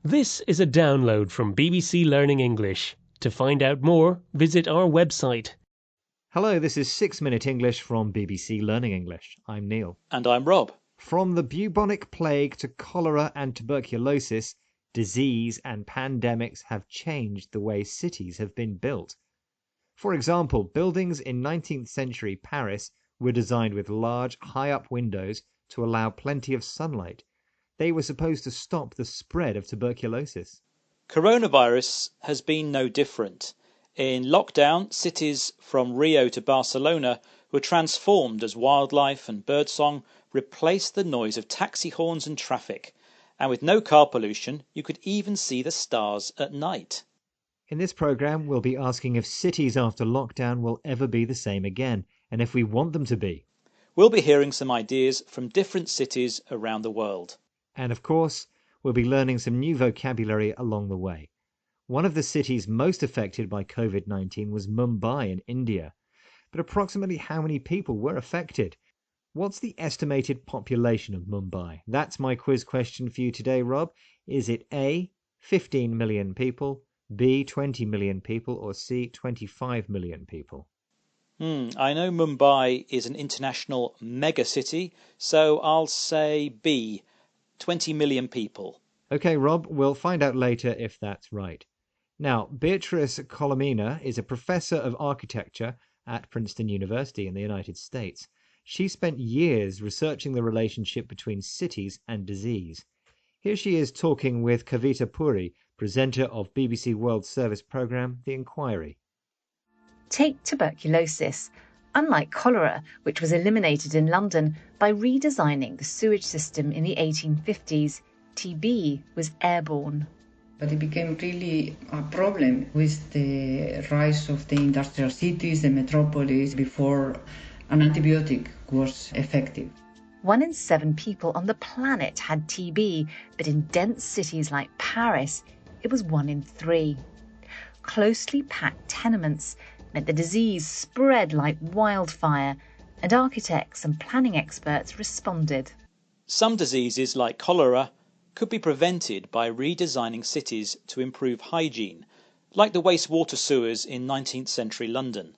This is a download from BBC Learning English. To find out more, visit our website. Hello, this is 6 Minute English from BBC Learning English. I'm Neil. And I'm Rob. From the bubonic plague to cholera and tuberculosis, disease and pandemics have changed the way cities have been built. For example, buildings in 19th century Paris were designed with large, high-up windows to allow plenty of sunlight. They were supposed to stop the spread of tuberculosis. Coronavirus has been no different. In lockdown, cities from Rio to Barcelona were transformed as wildlife and birdsong replaced the noise of taxi horns and traffic. And with no car pollution, you could even see the stars at night. In this programme, we'll be asking if cities after lockdown will ever be the same again, and if we want them to be. We'll be hearing some ideas from different cities around the world. And of course, we'll be learning some new vocabulary along the way. One of the cities most affected by Covid-19 was Mumbai in India. But approximately how many people were affected? What's the estimated population of Mumbai? That's my quiz question for you today, Rob. Is it A, 15 million people, B, 20 million people, or C, 25 million people? I know Mumbai is an international megacity, so I'll say B, 20 million people. Okay, Rob, we'll find out later if that's right. Now, Beatrice Colomina is a professor of architecture at Princeton University in the United States. She spent years researching the relationship between cities and disease. Here she is talking with Kavita Puri, presenter of BBC World Service programme The Inquiry. Take tuberculosis. Unlike cholera, which was eliminated in London by redesigning the sewage system in the 1850s, TB was airborne. But it became really a problem with the rise of the industrial cities, the metropolis, before an antibiotic was effective. 1 in 7 people on the planet had TB, but in dense cities like Paris, it was 1 in 3. Closely packed tenements meant the disease spread like wildfire, and architects and planning experts responded. Some diseases, like cholera, could be prevented by redesigning cities to improve hygiene, like the wastewater sewers in 19th century London.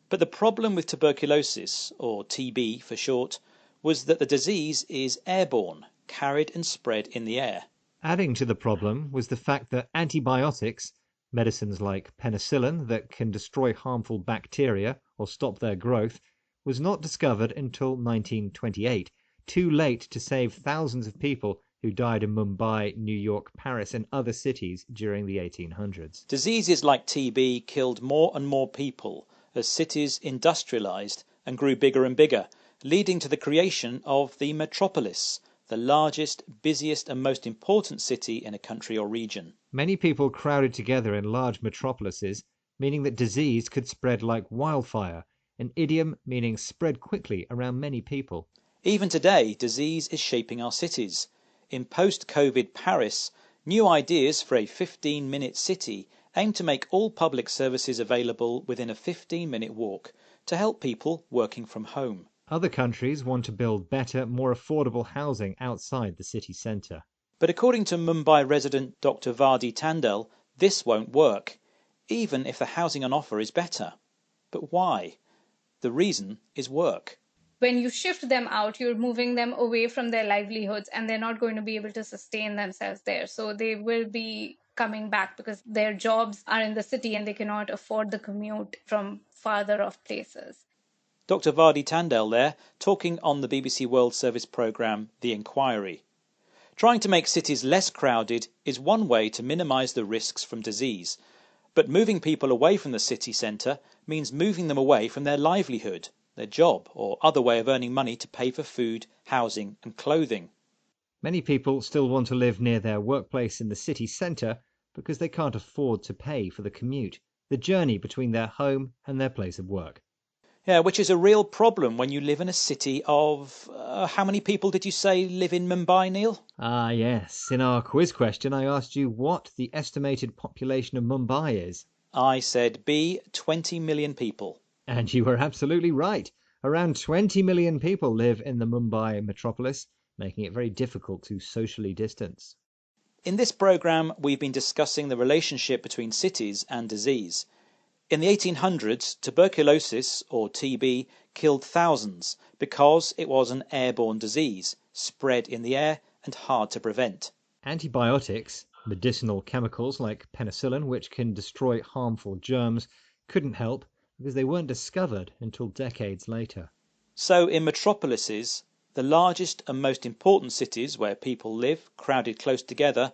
But the problem with tuberculosis, or TB for short, was that the disease is airborne, carried and spread in the air. Adding to the problem was the fact that antibiotics, medicines like penicillin that can destroy harmful bacteria or stop their growth, was not discovered until 1928, too late to save thousands of people who died in Mumbai, New York, Paris and other cities during the 1800s. Diseases like TB killed more and more people as cities industrialized and grew bigger and bigger, leading to the creation of the metropolis, the largest, busiest and most important city in a country or region. Many people crowded together in large metropolises, meaning that disease could spread like wildfire, an idiom meaning spread quickly around many people. Even today, disease is shaping our cities. In post-COVID Paris, new ideas for a 15-minute city aim to make all public services available within a 15-minute walk to help people working from home. Other countries want to build better, more affordable housing outside the city centre. But according to Mumbai resident Dr. Vardi Tandel, this won't work, even if the housing on offer is better. But why? The reason is work. When you shift them out, you're moving them away from their livelihoods and they're not going to be able to sustain themselves there. So they will be coming back because their jobs are in the city and they cannot afford the commute from farther off places. Dr. Vardi Tandel there, talking on the BBC World Service programme The Inquiry. Trying to make cities less crowded is one way to minimise the risks from disease, but moving people away from the city centre means moving them away from their livelihood, their job or other way of earning money to pay for food, housing and clothing. Many people still want to live near their workplace in the city centre because they can't afford to pay for the commute, the journey between their home and their place of work. Yeah, which is a real problem when you live in a city of... how many people did you say live in Mumbai, Neil? Ah, yes. In our quiz question, I asked you what the estimated population of Mumbai is. I said B, 20 million people. And you were absolutely right. Around 20 million people live in the Mumbai metropolis, making it very difficult to socially distance. In this programme, we've been discussing the relationship between cities and disease. In the 1800s, tuberculosis, or TB, killed thousands because it was an airborne disease, spread in the air and hard to prevent. Antibiotics, medicinal chemicals like penicillin, which can destroy harmful germs, couldn't help because they weren't discovered until decades later. So in metropolises, the largest and most important cities where people live, crowded close together,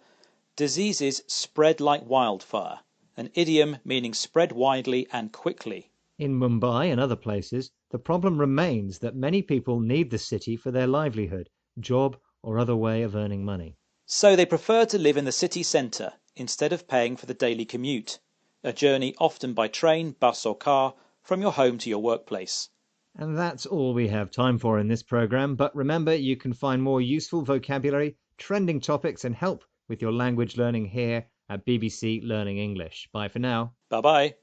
diseases spread like wildfire, an idiom meaning spread widely and quickly. In Mumbai and other places, the problem remains that many people need the city for their livelihood, job, or other way of earning money. So they prefer to live in the city centre instead of paying for the daily commute, a journey often by train, bus or car from your home to your workplace. And that's all we have time for in this programme, but remember you can find more useful vocabulary, trending topics and help with your language learning here at BBC Learning English. Bye for now. Bye-bye.